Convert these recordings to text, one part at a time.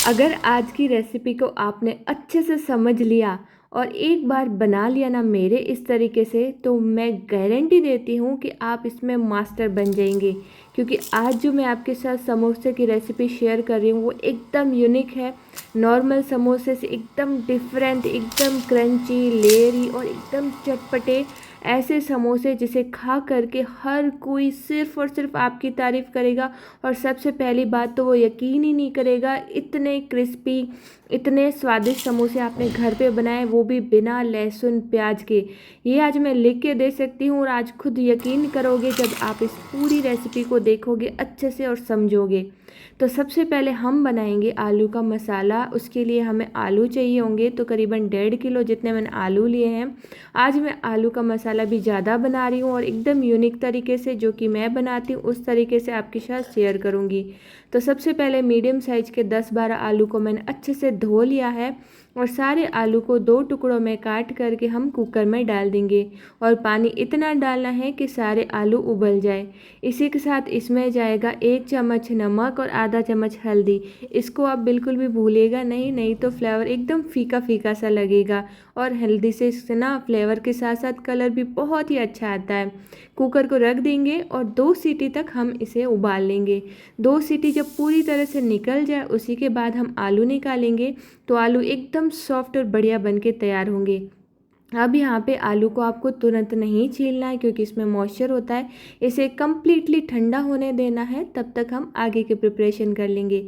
अगर आज की रेसिपी को आपने अच्छे से समझ लिया और एक बार बना लिया ना मेरे इस तरीके से, तो मैं गारंटी देती हूँ कि आप इसमें मास्टर बन जाएंगे। क्योंकि आज जो मैं आपके साथ समोसे की रेसिपी शेयर कर रही हूँ वो एकदम यूनिक है। नॉर्मल समोसे से एकदम डिफरेंट, एकदम क्रंची, लेयरी और एकदम चटपटे ऐसे समोसे जिसे खा करके हर कोई सिर्फ़ और सिर्फ आपकी तारीफ़ करेगा। और सबसे पहली बात तो वो यकीन ही नहीं करेगा, इतने क्रिस्पी, इतने स्वादिष्ट समोसे आपने घर पे बनाए, वो भी बिना लहसुन प्याज के। ये आज मैं लिख के दे सकती हूँ और आज खुद यकीन करोगे जब आप इस पूरी रेसिपी को देखोगे अच्छे से और समझोगे। तो सबसे पहले हम बनाएंगे आलू का मसाला। उसके लिए हमें आलू चाहिए होंगे, तो करीबन 1.5 किलो जितने मैंने आलू लिए हैं। आज मैं आलू का मसाला भी ज़्यादा बना रही हूँ और एकदम यूनिक तरीके से, जो कि मैं बनाती हूँ उस तरीके से आपके साथ शेयर करूँगी। तो सबसे पहले मीडियम साइज के 10-12 आलू को मैंने अच्छे से धो लिया है और सारे आलू को 2 टुकड़ों में काट करके हम कुकर में डाल देंगे। और पानी इतना डालना है कि सारे आलू उबल जाए। इसी के साथ इसमें जाएगा 1 चम्मच नमक और आधा चम्मच हल्दी। इसको आप बिल्कुल भी भूलिएगा नहीं, नहीं तो फ्लेवर एकदम फीका फीका सा लगेगा। और हल्दी से इससे ना फ्लेवर के साथ साथ कलर भी बहुत ही अच्छा आता है। कुकर को रख देंगे और 2 सीटी तक हम इसे उबाल लेंगे। 2 सीटी जब पूरी तरह से निकल जाए उसी के बाद हम आलू निकालेंगे, तो आलू एकदम सॉफ्ट और बढ़िया बन के तैयार होंगे। अब यहाँ पे आलू को आपको तुरंत नहीं छीलना है क्योंकि इसमें मॉइस्चर होता है। इसे कम्प्लीटली ठंडा होने देना है, तब तक हम आगे की प्रिपरेशन कर लेंगे।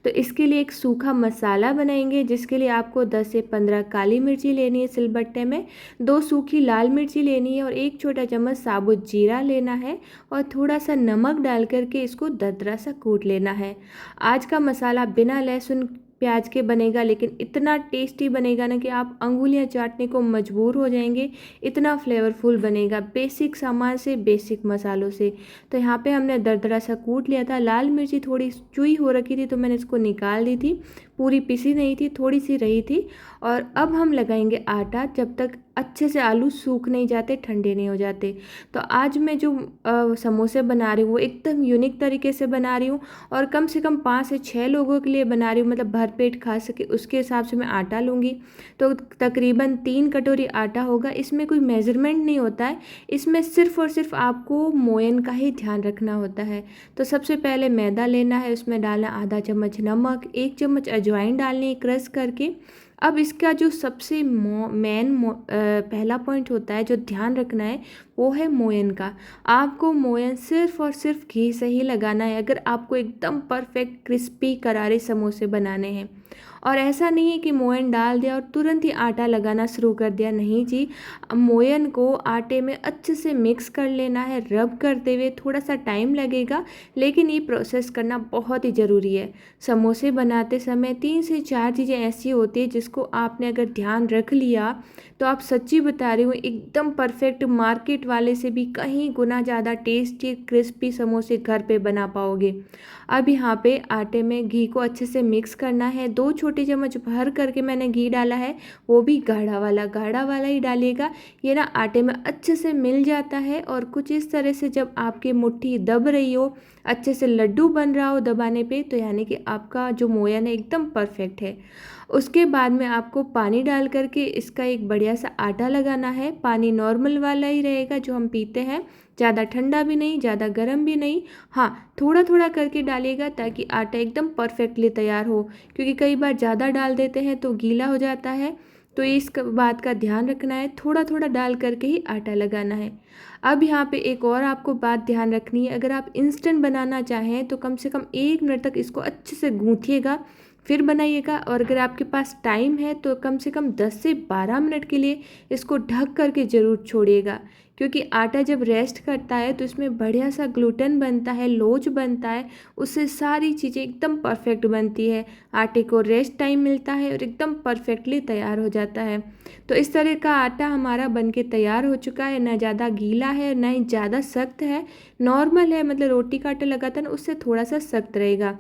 तो इसके लिए एक सूखा मसाला बनाएंगे, जिसके लिए आपको 10 से 15 काली मिर्ची लेनी है सिलबट्टे में, 2 सूखी लाल मिर्ची लेनी है और 1 छोटा चम्मच साबुत जीरा लेना है और थोड़ा सा नमक डाल करके इसको दरदरा सा कूट लेना है। आज का मसाला बिना लहसुन प्याज के बनेगा, लेकिन इतना टेस्टी बनेगा ना कि आप अंगुलियां चाटने को मजबूर हो जाएंगे। इतना फ्लेवरफुल बनेगा बेसिक सामान से, बेसिक मसालों से। तो यहाँ पे हमने दरदरा सा कूट लिया था। लाल मिर्ची थोड़ी चुई हो रखी थी तो मैंने इसको निकाल दी थी, पूरी पिसी नहीं थी, थोड़ी सी रही थी। और अब हम लगाएंगे आटा, जब तक अच्छे से आलू सूख नहीं जाते, ठंडे नहीं हो जाते। तो आज मैं जो समोसे बना रही हूँ वो एकदम यूनिक तरीके से बना रही हूँ और कम से कम 5 से 6 लोगों के लिए बना रही हूँ, मतलब भरपेट खा सके उसके हिसाब से मैं आटा लूँगी। तो तकरीबन 3 कटोरी आटा होगा। इसमें कोई मेज़रमेंट नहीं होता है, इसमें सिर्फ़ और सिर्फ आपको मोयन का ही ध्यान रखना होता है। तो सबसे पहले मैदा लेना है, उसमें डालना आधा चम्मच नमक, 1 चम्मच अजवाइन डालनी है क्रश करके। अब इसका जो सबसे पहला पॉइंट होता है जो ध्यान रखना है, वो है मोयन का। आपको मोयन सिर्फ और सिर्फ घी से ही लगाना है अगर आपको एकदम परफेक्ट क्रिस्पी करारे समोसे बनाने हैं। और ऐसा नहीं है कि मोयन डाल दिया और तुरंत ही आटा लगाना शुरू कर दिया, नहीं जी। मोयन को आटे में अच्छे से मिक्स कर लेना है, रब करते हुए। थोड़ा सा टाइम लगेगा, लेकिन ये प्रोसेस करना बहुत ही ज़रूरी है। समोसे बनाते समय 3 से 4 चीज़ें ऐसी होती है जिसको आपने अगर ध्यान रख लिया तो आप, सच्ची बता रही हूँ, एकदम परफेक्ट मार्केट वाले से भी कहीं गुना ज़्यादा टेस्टी क्रिस्पी समोसे घर पे बना पाओगे। अब यहाँ पे आटे में घी को अच्छे से मिक्स करना है। 2 छोटे चम्मच भर करके मैंने घी डाला है, वो भी गाढ़ा वाला ही डालिएगा। ये ना आटे में अच्छे से मिल जाता है और कुछ इस तरह से जब आपकी मुट्ठी दब रही हो, अच्छे से लड्डू बन रहा हो दबाने पे, तो यानी कि आपका जो मोयन है एकदम परफेक्ट है। उसके बाद में आपको पानी डाल करके इसका एक बढ़िया सा आटा लगाना है। पानी नॉर्मल वाला ही रहेगा जो हम पीते हैं, ज़्यादा ठंडा भी नहीं, ज़्यादा गर्म भी नहीं। हाँ, थोड़ा थोड़ा करके डालिएगा ताकि आटा एकदम परफेक्टली तैयार हो, क्योंकि कई बार ज़्यादा डाल देते हैं तो गीला हो जाता है। तो इस बात का ध्यान रखना है, थोड़ा थोड़ा डाल करके ही आटा लगाना है। अब यहाँ पे एक और आपको बात ध्यान रखनी है, अगर आप इंस्टेंट बनाना चाहें तो कम से कम 1 मिनट तक इसको अच्छे से गूँथिएगा, फिर बनाइएगा। और अगर आपके पास टाइम है तो कम से कम 10 से 12 मिनट के लिए इसको ढक करके ज़रूर छोड़िएगा, क्योंकि आटा जब रेस्ट करता है तो इसमें बढ़िया सा ग्लूटेन बनता है, लोच बनता है, उससे सारी चीज़ें एकदम परफेक्ट बनती है। आटे को रेस्ट टाइम मिलता है और एकदम परफेक्टली तैयार हो जाता है। तो इस तरह का आटा हमारा बनके तैयार हो चुका है, ना ज़्यादा गीला है ना ही ज़्यादा सख्त है, नॉर्मल है, मतलब रोटी का आटा लगाता है ना उससे थोड़ा सा सख्त रहेगा।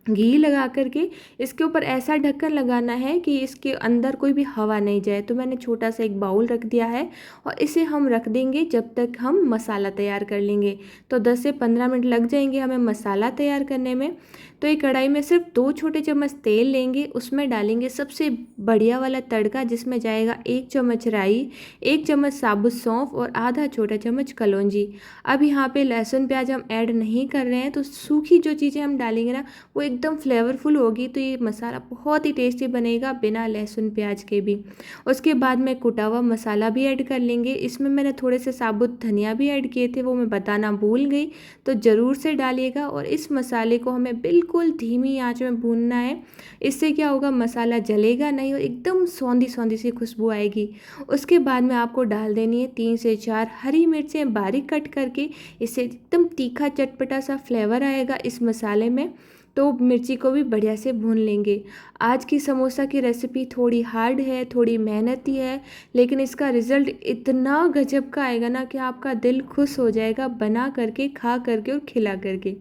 घी लगा करके इसके ऊपर ऐसा ढक्कन लगाना है कि इसके अंदर कोई भी हवा नहीं जाए। तो मैंने छोटा सा एक बाउल रख दिया है और इसे हम रख देंगे जब तक हम मसाला तैयार कर लेंगे। तो 10 से 15 मिनट लग जाएंगे हमें मसाला तैयार करने में। तो एक कढ़ाई में सिर्फ 2 छोटे चम्मच तेल लेंगे, उसमें डालेंगे सबसे बढ़िया वाला तड़का जिसमें जाएगा 1 चम्मच राई, 1 चम्मच साबुत सौंफ और आधा छोटा चम्मच कलौंजी। अब यहाँ पे लहसुन प्याज हम ऐड नहीं कर रहे हैं, तो सूखी जो चीज़ें हम डालेंगे ना वो एकदम फ्लेवरफुल होगी। तो ये मसाला बहुत ही टेस्टी बनेगा बिना लहसुन प्याज के भी। उसके बाद में कुटा हुआ मसाला भी ऐड कर लेंगे। इसमें मैंने थोड़े से साबुत धनिया भी ऐड किए थे, वो मैं बताना भूल गई, तो ज़रूर से डालिएगा। और इस मसाले को हमें बिल्कुल धीमी आंच में भूनना है। इससे क्या होगा, मसाला जलेगा नहीं और एकदम सौंधी सौंधी सी खुशबू आएगी। उसके बाद में आपको डाल देनी है 3 से 4 हरी मिर्चें बारीक कट करके। इससे एकदम तीखा चटपटा सा फ्लेवर आएगा इस मसाले में। तो मिर्ची को भी बढ़िया से भून लेंगे। आज की समोसा की रेसिपी थोड़ी हार्ड है, थोड़ी मेहनती है, लेकिन इसका रिज़ल्ट इतना गजब का आएगा ना कि आपका दिल खुश हो जाएगा बना करके, खा करके और खिला करके।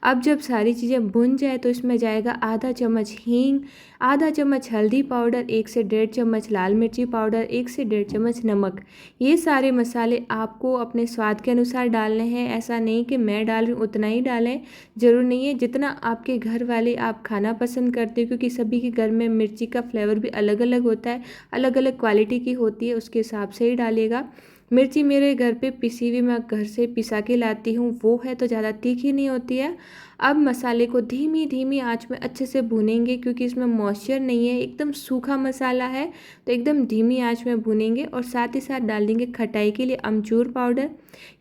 अब जब सारी चीज़ें भुन जाए तो इसमें जाएगा आधा चम्मच हींग, आधा चम्मच हल्दी पाउडर, 1 से 1.5 चम्मच लाल मिर्ची पाउडर, 1 से 1.5 चम्मच नमक। ये सारे मसाले आपको अपने स्वाद के अनुसार डालने हैं। ऐसा नहीं कि मैं डाल रही हूँ उतना ही डालें, ज़रूर नहीं है। जितना आपके घर वाले आप खाना पसंद करते हो, क्योंकि सभी के घर में मिर्ची का फ्लेवर भी अलग अलग होता है, अलग अलग क्वालिटी की होती है, उसके हिसाब से ही डालिएगा। मिर्ची मेरे घर पे पिसी हुई मैं घर से पिसा के लाती हूँ, वो है तो ज़्यादा तीखी नहीं होती है। अब मसाले को धीमी धीमी आंच में अच्छे से भूनेंगे, क्योंकि इसमें मॉइस्चर नहीं है, एकदम सूखा मसाला है। तो एकदम धीमी आंच में भूनेंगे और साथ ही साथ डाल देंगे खटाई के लिए अमचूर पाउडर।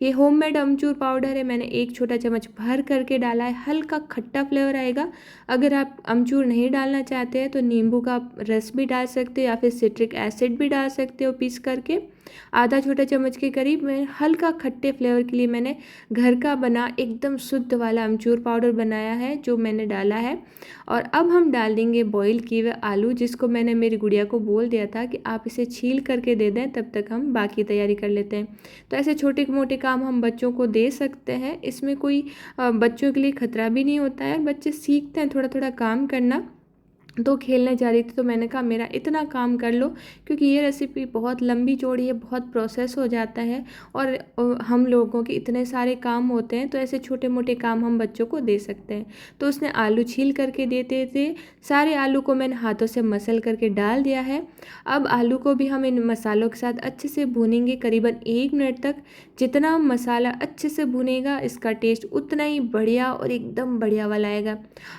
ये होममेड अमचूर पाउडर है, मैंने 1 छोटा चम्मच भर करके डाला है। हल्का खट्टा फ्लेवर आएगा। अगर आप अमचूर नहीं डालना चाहते हैं तो नींबू का रस भी डाल सकते हो या फिर सिट्रिक एसिड भी डाल सकते हो पीस करके। आधा छोटा चम्मच के करीब मैं हल्का खट्टे फ्लेवर के लिए मैंने घर का बना एकदम शुद्ध वाला अमचूर पाउडर बनाया है, जो मैंने डाला है। और अब हम डाल देंगे बॉईल किए हुए आलू, जिसको मैंने मेरी गुड़िया को बोल दिया था कि आप इसे छील करके दे दें, तब तक हम बाकी तैयारी कर लेते हैं। तो ऐसे छोटे मोटे काम हम बच्चों को दे सकते हैं, इसमें कोई बच्चों के लिए खतरा भी नहीं होता है। बच्चे सीखते हैं थोड़ा थोड़ा काम करना। तो खेलने जा रही थी तो मैंने कहा मेरा इतना काम कर लो, क्योंकि ये रेसिपी बहुत लंबी चौड़ी है, बहुत प्रोसेस हो जाता है और हम लोगों के इतने सारे काम होते हैं, तो ऐसे छोटे मोटे काम हम बच्चों को दे सकते हैं। तो उसने आलू छील करके देते थे, सारे आलू को मैंने हाथों से मसल करके डाल दिया है। अब आलू को भी हम इन मसालों के साथ अच्छे से भूनेंगे करीबन 1 मिनट तक। जितना मसाला अच्छे से भुनेगा इसका टेस्ट उतना ही बढ़िया और एकदम बढ़िया वाला आएगा।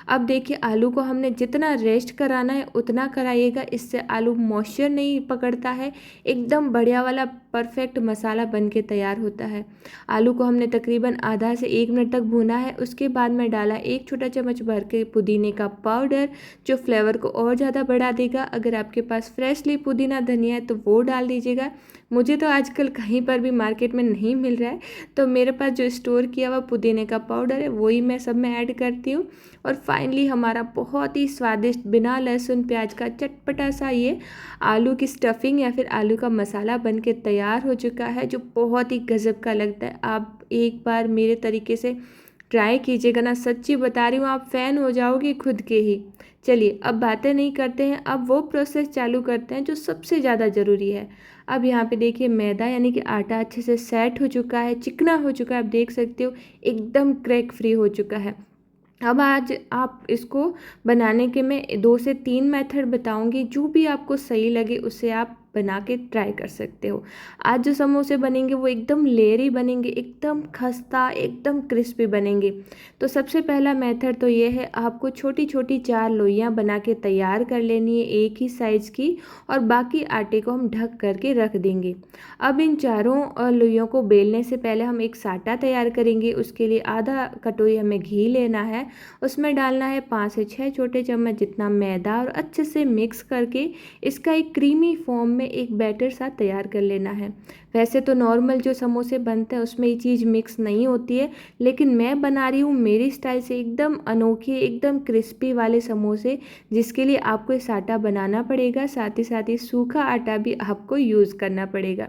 अब देखिए आलू को हमने जितना रेस्ट कराना है उतना कराइएगा, इससे आलू मॉइस्चर नहीं पकड़ता है, एकदम बढ़िया वाला परफेक्ट मसाला बन के तैयार होता है। आलू को हमने तकरीबन आधा से 1 मिनट तक भुना है। उसके बाद मैं डाला 1 छोटा चम्मच भर के पुदीने का पाउडर, जो फ्लेवर को और ज़्यादा बढ़ा देगा। अगर आपके पास फ्रेशली पुदीना धनिया है तो वो डाल दीजिएगा। मुझे तो आजकल कहीं पर भी मार्केट में नहीं मिल रहा है, तो मेरे पास जो स्टोर किया हुआ पुदीने का पाउडर है वही मैं सब में ऐड करती हूँ। और फाइनली हमारा बहुत ही स्वादिष्ट बिना लहसुन प्याज का चटपटा सा ये आलू की स्टफिंग या फिर आलू का मसाला बन के तैयार हो चुका है, जो बहुत ही गजब का लगता है। आप एक बार मेरे तरीके से ट्राई कीजिएगा ना, सच्ची बता रही हूँ, आप फ़ैन हो जाओगे खुद के ही। चलिए अब बातें नहीं करते हैं, अब वो प्रोसेस चालू करते हैं जो सबसे ज़्यादा ज़रूरी है। अब यहाँ पे देखिए मैदा यानी कि आटा अच्छे से सेट हो चुका है, चिकना हो चुका है, आप देख सकते हो एकदम क्रैक फ्री हो चुका है। अब आज आप इसको बनाने के मैं 2 से 3 मेथड बताऊंगी, जो भी आपको सही लगे उसे आप बना के ट्राई कर सकते हो। आज जो समोसे बनेंगे वो एकदम लेयरी बनेंगे, एकदम खस्ता, एकदम क्रिस्पी बनेंगे। तो सबसे पहला मेथड तो ये है, आपको छोटी छोटी 4 लोइयाँ बना के तैयार कर लेनी है एक ही साइज़ की, और बाकी आटे को हम ढक करके रख देंगे। अब इन चारों लोइयों को बेलने से पहले हम एक साटा तैयार करेंगे। उसके लिए आधा कटोरी हमें घी लेना है, उसमें डालना है 5 से 6 छोटे चम्मच जितना मैदा, और अच्छे से मिक्स करके इसका एक क्रीमी फॉर्म में हमें एक बैटर सा तैयार कर लेना है। वैसे तो नॉर्मल जो समोसे बनते हैं उसमें ये चीज़ मिक्स नहीं होती है, लेकिन मैं बना रही हूँ मेरी स्टाइल से एकदम अनोखे, एकदम क्रिस्पी वाले समोसे, जिसके लिए आपको ये आटा बनाना पड़ेगा, साथ ही सूखा आटा भी आपको यूज़ करना पड़ेगा।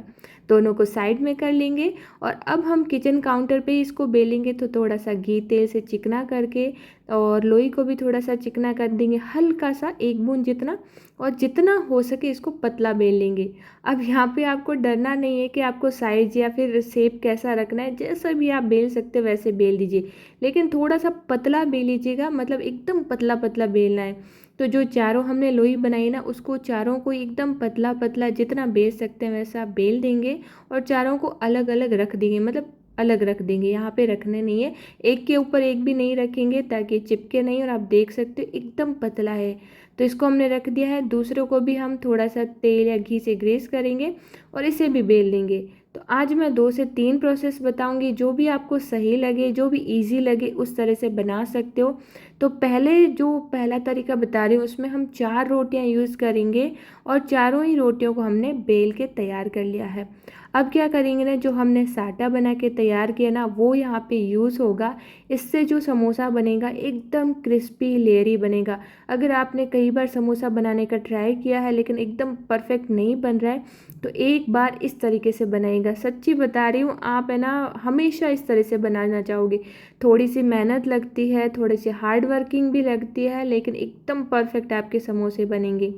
दोनों को साइड में कर लेंगे और अब हम किचन काउंटर पे इसको बेलेंगे। तो थोड़ा सा घी तेल से चिकना करके और लोई को भी थोड़ा सा चिकना कर देंगे, हल्का सा 1 बूंद जितना, और जितना हो सके इसको पतला बेल लेंगे। अब यहाँ पे आपको डरना नहीं है कि आपको साइज या फिर शेप कैसा रखना है, जैसा भी आप बेल सकते हो वैसे बेल दीजिए, लेकिन थोड़ा सा पतला बेल लीजिएगा, मतलब एकदम पतला पतला बेलना है। तो जो चारों हमने लोई बनाई ना, उसको चारों को एकदम पतला पतला जितना बेल सकते हैं वैसा बेल देंगे और चारों को अलग अलग रख देंगे, मतलब अलग रख देंगे, यहाँ पे रखने नहीं है, एक के ऊपर एक भी नहीं रखेंगे ताकि चिपके नहीं। और आप देख सकते हो एकदम पतला है। तो इसको हमने रख दिया है। दूसरों को भी हम थोड़ा सा तेल या घी से ग्रीस करेंगे और इसे भी बेल लेंगे। तो आज मैं 2 से 3 प्रोसेस बताऊंगी, जो भी आपको सही लगे, जो भी इजी लगे उस तरह से बना सकते हो। तो पहला तरीका बता रही हूँ उसमें हम 4 रोटियां यूज़ करेंगे और चारों ही रोटियों को हमने बेल के तैयार कर लिया है। अब क्या करेंगे ना, जो हमने साटा बना के तैयार किया ना वो यहाँ पे यूज़ होगा। इससे जो समोसा बनेगा एकदम क्रिस्पी लेयरी बनेगा। अगर आपने कई बार समोसा बनाने का ट्राई किया है लेकिन एकदम परफेक्ट नहीं बन रहा है, तो एक बार इस तरीके से बनाएगा। सच्ची बता रही हूँ, आप है ना हमेशा इस तरह से बनाना चाहोगे। थोड़ी सी मेहनत लगती है, थोड़ी सी हार्ड वर्किंग भी लगती है, लेकिन एकदम परफेक्ट आपके समोसे बनेंगे।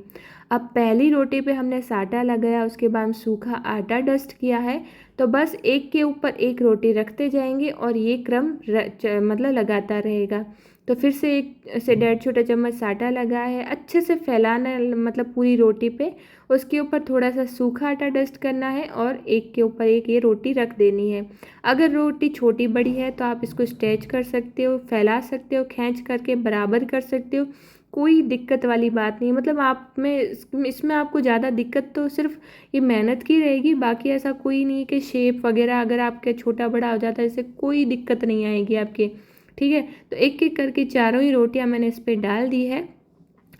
अब पहली रोटी पे हमने साटा लगाया, उसके बाद सूखा आटा डस्ट किया है। तो बस एक के ऊपर एक रोटी रखते जाएंगे और ये क्रम मतलब लगाता रहेगा। तो फिर से 1 से 1.5 छोटा चम्मच साटा लगा है, अच्छे से फैलाना है, मतलब पूरी रोटी पे। उसके ऊपर थोड़ा सा सूखा आटा डस्ट करना है और एक के ऊपर एक ये रोटी रख देनी है। अगर रोटी छोटी बड़ी है तो आप इसको स्ट्रेच कर सकते हो, फैला सकते हो, खींच करके बराबर कर सकते हो, कोई दिक्कत वाली बात नहीं। मतलब आप में इसमें आपको ज़्यादा दिक्कत तो सिर्फ ये मेहनत की रहेगी, बाकी ऐसा कोई नहीं कि शेप वगैरह अगर आपके छोटा बड़ा हो जाता है इससे कोई दिक्कत नहीं आएगी आपके। ठीक है, तो एक एक करके चारों ही रोटियां मैंने इस पर डाल दी है।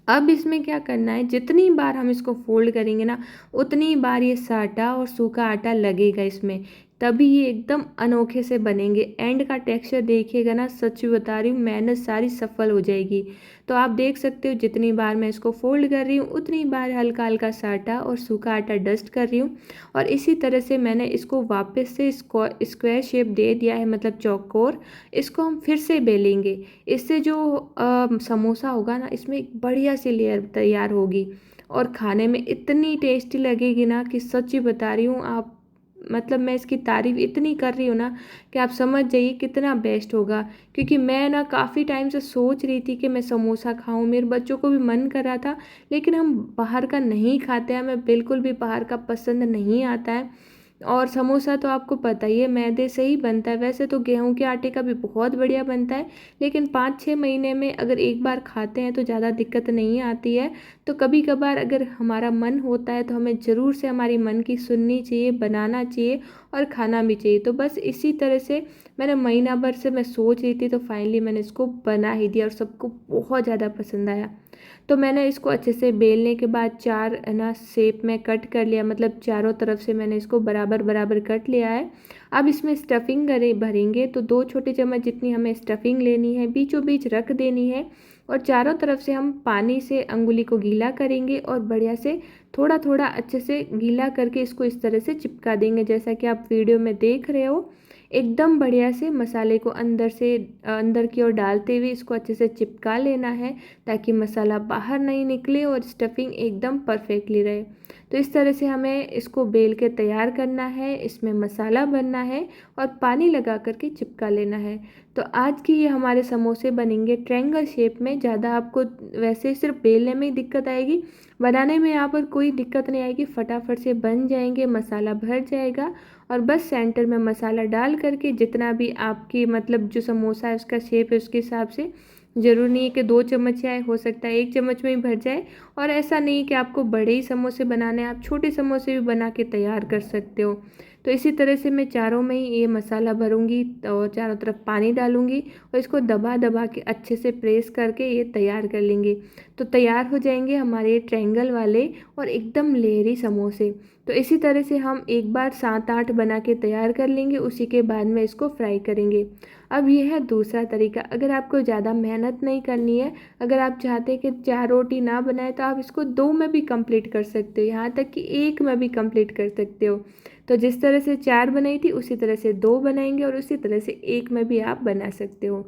अब इसमें क्या करना है, जितनी बार हम इसको फोल्ड करेंगे ना उतनी बार ये साटा और सूखा आटा लगेगा इसमें, तभी ये एकदम अनोखे से बनेंगे। एंड का टेक्सचर देखिएगा ना, सच बता रही हूँ मेहनत सारी सफल हो जाएगी। तो आप देख सकते हो जितनी बार मैं इसको फोल्ड कर रही हूँ उतनी बार हल्का हल्का साटा और सूखा आटा डस्ट कर रही हूँ। और इसी तरह से मैंने इसको वापस से स्क्वायर शेप दे दिया है, मतलब चौकोर। इसको हम फिर से बेलेंगे। इससे जो समोसा होगा ना इसमें एक बढ़िया सी लेयर तैयार होगी और खाने में इतनी टेस्टी लगेगी ना कि सच्ची बता रही हूँ आप, मतलब मैं इसकी तारीफ़ इतनी कर रही हूँ ना कि आप समझ जाइए कितना बेस्ट होगा। क्योंकि मैं ना काफ़ी टाइम से सोच रही थी कि मैं समोसा खाऊं, मेरे बच्चों को भी मन कर रहा था, लेकिन हम बाहर का नहीं खाते हैं, हमें बिल्कुल भी बाहर का पसंद नहीं आता है। और समोसा तो आपको पता ही है मैदे से ही बनता है। वैसे तो गेहूं के आटे का भी बहुत बढ़िया बनता है, लेकिन 5-6 महीने में अगर एक बार खाते हैं तो ज़्यादा दिक्कत नहीं आती है। तो कभी कभार अगर हमारा मन होता है तो हमें ज़रूर से हमारी मन की सुननी चाहिए, बनाना चाहिए और खाना भी चाहिए। तो बस इसी तरह से मैंने महीना भर से मैं सोच रही थी, तो फाइनली मैंने इसको बना ही दिया और सबको बहुत ज़्यादा पसंद आया। तो मैंने इसको अच्छे से बेलने के बाद 4 है ना शेप में कट कर लिया, मतलब चारों तरफ से मैंने इसको बराबर बराबर कट लिया है। अब इसमें स्टफिंग भरेंगे, तो 2 छोटे चम्मच जितनी हमें स्टफिंग लेनी है, बीचों बीच रख देनी है और चारों तरफ से हम पानी से अंगुली को गीला करेंगे और बढ़िया से थोड़ा थोड़ा अच्छे से गीला करके इसको इस तरह से चिपका देंगे, जैसा कि आप वीडियो में देख रहे हो। एकदम बढ़िया से मसाले को अंदर की ओर डालते हुए इसको अच्छे से चिपका लेना है, ताकि मसाला बाहर नहीं निकले और स्टफिंग एकदम परफेक्टली रहे। तो इस तरह से हमें इसको बेल के तैयार करना है, इसमें मसाला भरना है और पानी लगा करके चिपका लेना है। तो आज की ये हमारे समोसे बनेंगे ट्रायंगल शेप में। ज़्यादा आपको वैसे सिर्फ बेलने में ही दिक्कत आएगी, बनाने में यहाँ पर कोई दिक्कत नहीं आएगी, फटाफट से बन जाएंगे, मसाला भर जाएगा। और बस सेंटर में मसाला डाल करके जितना भी आपकी मतलब जो समोसा है उसका शेप है उसके हिसाब से ज़रूरी नहीं है कि 2 चम्मच आए, हो सकता है 1 चम्मच में ही भर जाए। और ऐसा नहीं कि आपको बड़े ही समोसे बनाने हैं, आप छोटे समोसे भी बना के तैयार कर सकते हो। तो इसी तरह से मैं चारों में ही ये मसाला भरूँगी और चारों तरफ पानी डालूँगी और इसको दबा-दबा के अच्छे से प्रेस करके ये तैयार कर लेंगे। तो तैयार हो जाएँगे हमारे ट्रायंगल वाले और एकदम लेयरी समोसे। तो इसी तरह से हम एक बार 7-8 बना के तैयार कर लेंगे, उसी के बाद में इसको फ्राई करेंगे। अब ये है दूसरा तरीका, अगर आपको ज़्यादा मेहनत नहीं करनी है, अगर आप चाहते हैं कि 4 रोटी ना बनाए तो आप इसको 2 में भी कंप्लीट कर सकते हो, यहाँ तक कि 1 में भी कंप्लीट कर सकते हो। तो जिस तरह से 4 बनाई थी उसी तरह से 2 बनाएंगे और उसी तरह से 1 में भी आप बना सकते हो।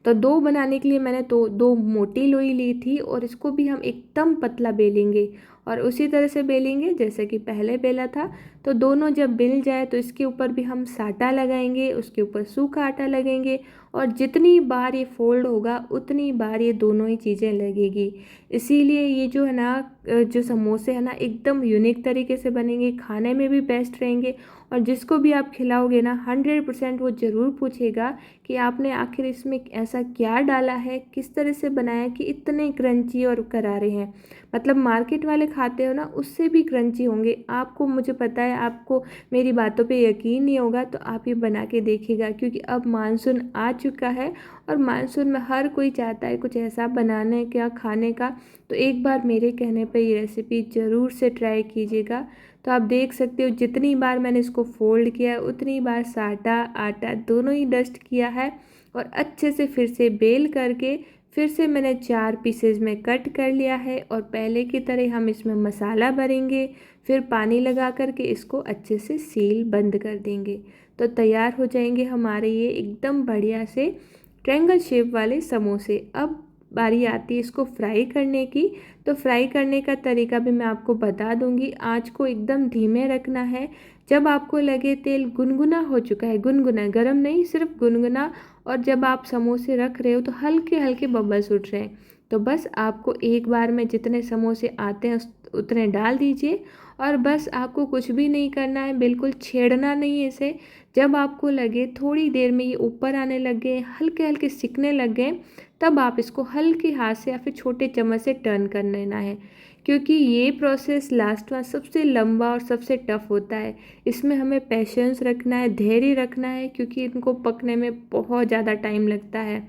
तो 2 बनाने के लिए मैंने तो 2 मोटी लोई ली थी और इसको भी हम एकदम पतला बेलेंगे और उसी तरह से बेलेंगे जैसे कि पहले बेला था। तो दोनों जब बेल जाए तो इसके ऊपर भी हम साटा लगाएंगे, उसके ऊपर सूखा आटा लगेंगे और जितनी बार ये फोल्ड होगा उतनी बार ये दोनों ही चीज़ें लगेगी। इसीलिए ये जो है ना जो समोसे हैं ना एकदम यूनिक तरीके से बनेंगे, खाने में भी बेस्ट रहेंगे और जिसको भी आप खिलाओगे ना 100% वो ज़रूर पूछेगा कि आपने आखिर इसमें ऐसा क्या डाला है, किस तरह से बनाया कि इतने क्रंची और करारे हैं। मतलब मार्केट वाले खाते हो ना उससे भी क्रंची होंगे। आपको, मुझे पता है आपको मेरी बातों पे यकीन नहीं होगा, तो आप ये बना के देखिएगा क्योंकि अब मानसून आ चुका है और मानसून में हर कोई चाहता है कुछ ऐसा बनाने का, खाने का। तो एक बार मेरे कहने पे ये रेसिपी ज़रूर से ट्राई कीजिएगा। तो आप देख सकते हो जितनी बार मैंने इसको फोल्ड किया है उतनी बार साटा आटा दोनों ही डस्ट किया है और अच्छे से फिर से बेल करके फिर से मैंने 4 पीसेज में कट कर लिया है और पहले की तरह हम इसमें मसाला भरेंगे, फिर पानी लगा करके इसको अच्छे से सील बंद कर देंगे। तो तैयार हो जाएंगे हमारे ये एकदम बढ़िया से ट्रायंगल शेप वाले समोसे। अब बारी आती है इसको फ्राई करने की। तो फ्राई करने का तरीका भी मैं आपको बता दूंगी। आँच को एकदम धीमे रखना है। जब आपको लगे तेल गुनगुना हो चुका है, गुनगुना, गरम नहीं, सिर्फ गुनगुना, और जब आप समोसे रख रहे हो तो हल्के हल्के बबल्स उठ रहे हैं, तो बस आपको एक बार में जितने समोसे आते हैं उतने डाल दीजिए और बस आपको कुछ भी नहीं करना है, बिल्कुल छेड़ना नहीं है इसे। जब आपको लगे थोड़ी देर में ये ऊपर आने लग गए, हल्के हल्के सिकने लग गए, तब आप इसको हल्के हाथ से या फिर छोटे चम्मच से टर्न कर लेना है, क्योंकि ये प्रोसेस लास्ट में सबसे लंबा और सबसे टफ होता है। इसमें हमें पेशेंस रखना है, धैर्य रखना है, क्योंकि इनको पकने में बहुत ज़्यादा टाइम लगता है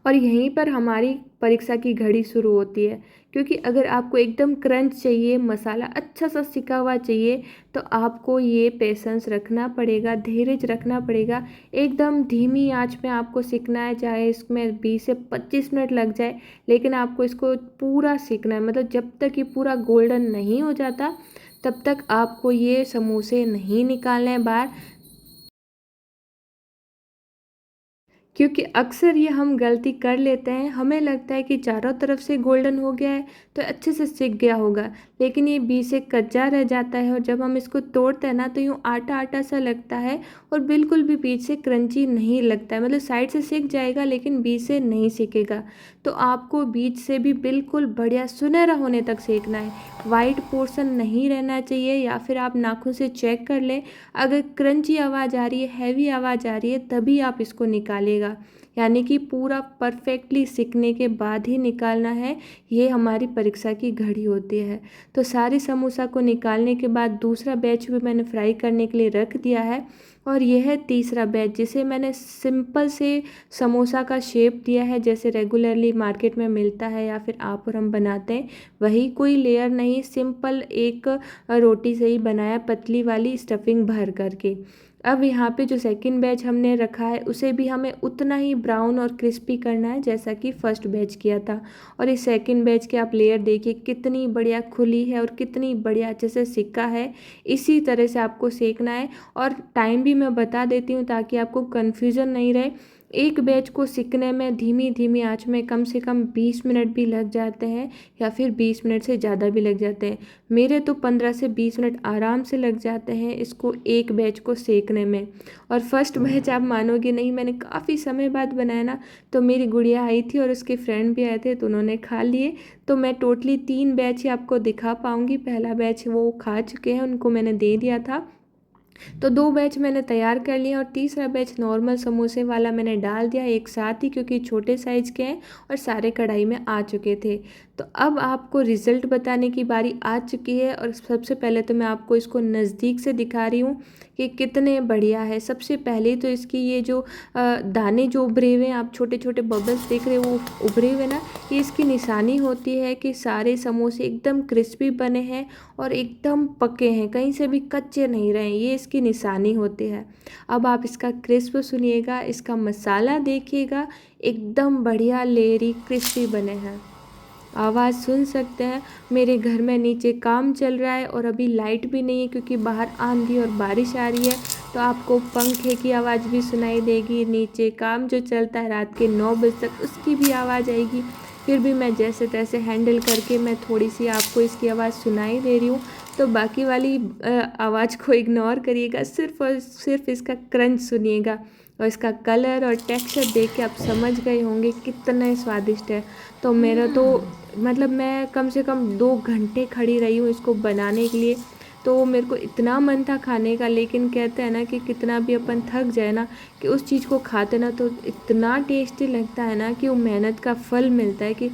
और यहीं पर हमारी परीक्षा की घड़ी शुरू होती है। क्योंकि अगर आपको एकदम क्रंच चाहिए, मसाला अच्छा सा सिका हुआ चाहिए, तो आपको ये पेशेंस रखना पड़ेगा, धैर्य रखना पड़ेगा। एकदम धीमी आंच में आपको सीखना है, चाहे इसमें 20 से 25 मिनट लग जाए, लेकिन आपको इसको पूरा सीखना है। मतलब जब तक ये पूरा गोल्डन नहीं हो जाता तब तक आपको ये समोसे नहीं निकालने हैं बाहर। क्योंकि अक्सर ये हम गलती कर लेते हैं, हमें लगता है कि चारों तरफ से गोल्डन हो गया है तो अच्छे से सिक गया होगा, लेकिन ये बीच से कच्चा रह जाता है और जब हम इसको तोड़ते हैं ना तो यूँ आटा आटा सा लगता है और बिल्कुल भी बीच से क्रंची नहीं लगता है। मतलब साइड से सिक जाएगा लेकिन बीच से नहीं सिकेगा। तो आपको बीच से भी बिल्कुल बढ़िया सुनहरा होने तक सेकना है, वाइट पोर्शन नहीं रहना चाहिए। या फिर आप नाखून से चेक कर लें, अगर क्रंची आवाज़ आ रही है, हैवी आवाज़ आ रही है, तभी आप इसको निकालिएगा, यानी कि पूरा परफेक्टली सीखने के बाद ही निकालना है। ये हमारी परीक्षा की घड़ी होती है। तो सारी समोसा को निकालने के बाद दूसरा बैच भी मैंने फ्राई करने के लिए रख दिया है और यह है तीसरा बैच, जिसे मैंने सिंपल से समोसा का शेप दिया है, जैसे रेगुलरली मार्केट में मिलता है या फिर आप और हम बनाते हैं वही, कोई लेयर नहीं, सिंपल एक रोटी से ही बनाया, पतली वाली स्टफिंग भर करके। अब यहाँ पे जो सेकंड बैच हमने रखा है उसे भी हमें उतना ही ब्राउन और क्रिस्पी करना है जैसा कि फर्स्ट बैच किया था। और इस सेकंड बैच के आप लेयर देखिए कितनी बढ़िया खुली है और कितनी बढ़िया अच्छे से सिका है। इसी तरह से आपको सेकना है और टाइम भी मैं बता देती हूँ ताकि आपको कन्फ्यूज़न नहीं रहे। एक बैच को सिकने में धीमी धीमी आंच में कम से कम 20 मिनट भी लग जाते हैं या फिर 20 मिनट से ज़्यादा भी लग जाते हैं। मेरे तो 15 से 20 मिनट आराम से लग जाते हैं इसको एक बैच को सेकने में। और फर्स्ट बैच आप मानोगे नहीं, मैंने काफ़ी समय बाद बनाया ना, तो मेरी गुड़िया आई थी और उसके फ्रेंड भी आए थे तो उन्होंने खा लिए। तो मैं टोटली 3 बैच ही आपको दिखा पाऊँगी। पहला बैच वो खा चुके हैं, उनको मैंने दे दिया था। तो 2 बैच मैंने तैयार कर लिए और तीसरा बैच नॉर्मल समोसे वाला मैंने डाल दिया एक साथ ही, क्योंकि छोटे साइज़ के हैं और सारे कढ़ाई में आ चुके थे। तो अब आपको रिज़ल्ट बताने की बारी आ चुकी है और सबसे पहले तो मैं आपको इसको नज़दीक से दिखा रही हूँ कि कितने बढ़िया है। सबसे पहले तो इसकी ये जो दाने जो उभरे हुए हैं, आप छोटे-छोटे बबल्स देख रहे हो वो उभरे हुए ना, ये इसकी निशानी होती है कि सारे समोसे एकदम क्रिस्पी बने हैं और एकदम पके हैं, कहीं से भी कच्चे नहीं रहे, ये इसकी निशानी होती है। अब आप इसका क्रिस्प सुनिएगा, इसका मसाला देखिएगा, एकदम बढ़िया लेयरी क्रिस्पी बने हैं। आवाज़ सुन सकते हैं, मेरे घर में नीचे काम चल रहा है और अभी लाइट भी नहीं है क्योंकि बाहर आंधी और बारिश आ रही है, तो आपको पंखे की आवाज़ भी सुनाई देगी, नीचे काम जो चलता है रात के 9 बजे तक उसकी भी आवाज़ आएगी। फिर भी मैं जैसे तैसे हैंडल करके मैं थोड़ी सी आपको इसकी आवाज़ सुनाई दे रही हूँ, तो बाकी वाली आवाज़ को इग्नोर करिएगा, सिर्फ़ और सिर्फ इसका क्रंच सुनिएगा और इसका कलर और टेक्सचर देख के आप समझ गए होंगे कितना स्वादिष्ट है। तो मेरा तो मतलब मैं कम से कम 2 घंटे खड़ी रही हूँ इसको बनाने के लिए। तो मेरे को इतना मन था खाने का, लेकिन कहते हैं ना कि कितना भी अपन थक जाए ना, कि उस चीज़ को खाते ना तो इतना टेस्टी लगता है ना कि वो मेहनत का फल मिलता है कि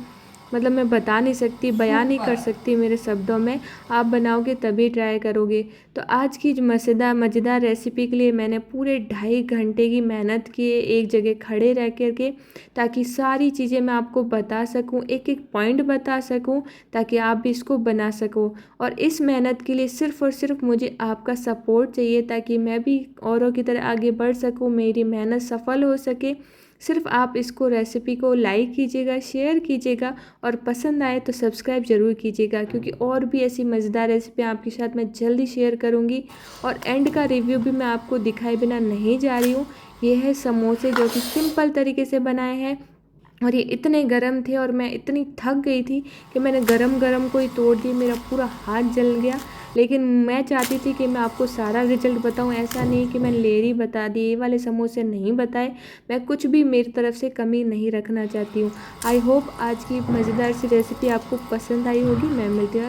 मतलब मैं बता नहीं सकती, बयान नहीं कर सकती मेरे शब्दों में। आप बनाओगे तभी ट्राई करोगे। तो आज की जो मज़ेदार रेसिपी के लिए मैंने पूरे 2.5 घंटे की मेहनत की है एक जगह खड़े रह कर के, ताकि सारी चीज़ें मैं आपको बता सकूं, एक एक पॉइंट बता सकूं, ताकि आप भी इसको बना सको। और इस मेहनत के लिए सिर्फ़ और सिर्फ मुझे आपका सपोर्ट चाहिए, ताकि मैं भी औरों की तरह आगे बढ़ सकूं, मेरी मेहनत सफल हो सके। सिर्फ आप इसको रेसिपी को लाइक कीजिएगा, शेयर कीजिएगा और पसंद आए तो सब्सक्राइब ज़रूर कीजिएगा, क्योंकि और भी ऐसी मज़ेदार रेसिपी आपके साथ मैं जल्दी शेयर करूँगी। और एंड का रिव्यू भी मैं आपको दिखाए बिना नहीं जा रही हूँ। ये है समोसे जो कि सिंपल तरीके से बनाए हैं, और ये इतने गरम थे और मैं इतनी थक गई थी कि मैंने गरम गरम को ही तोड़ दी, मेरा पूरा हाथ जल गया। लेकिन मैं चाहती थी कि मैं आपको सारा रिजल्ट बताऊं, ऐसा नहीं कि मैं लेयरी बता दी, ये वाले समोसे नहीं बताए। मैं कुछ भी मेरी तरफ से कमी नहीं रखना चाहती हूँ। आई होप आज की मज़ेदार सी रेसिपी आपको पसंद आई होगी। मैं मिलती हूँ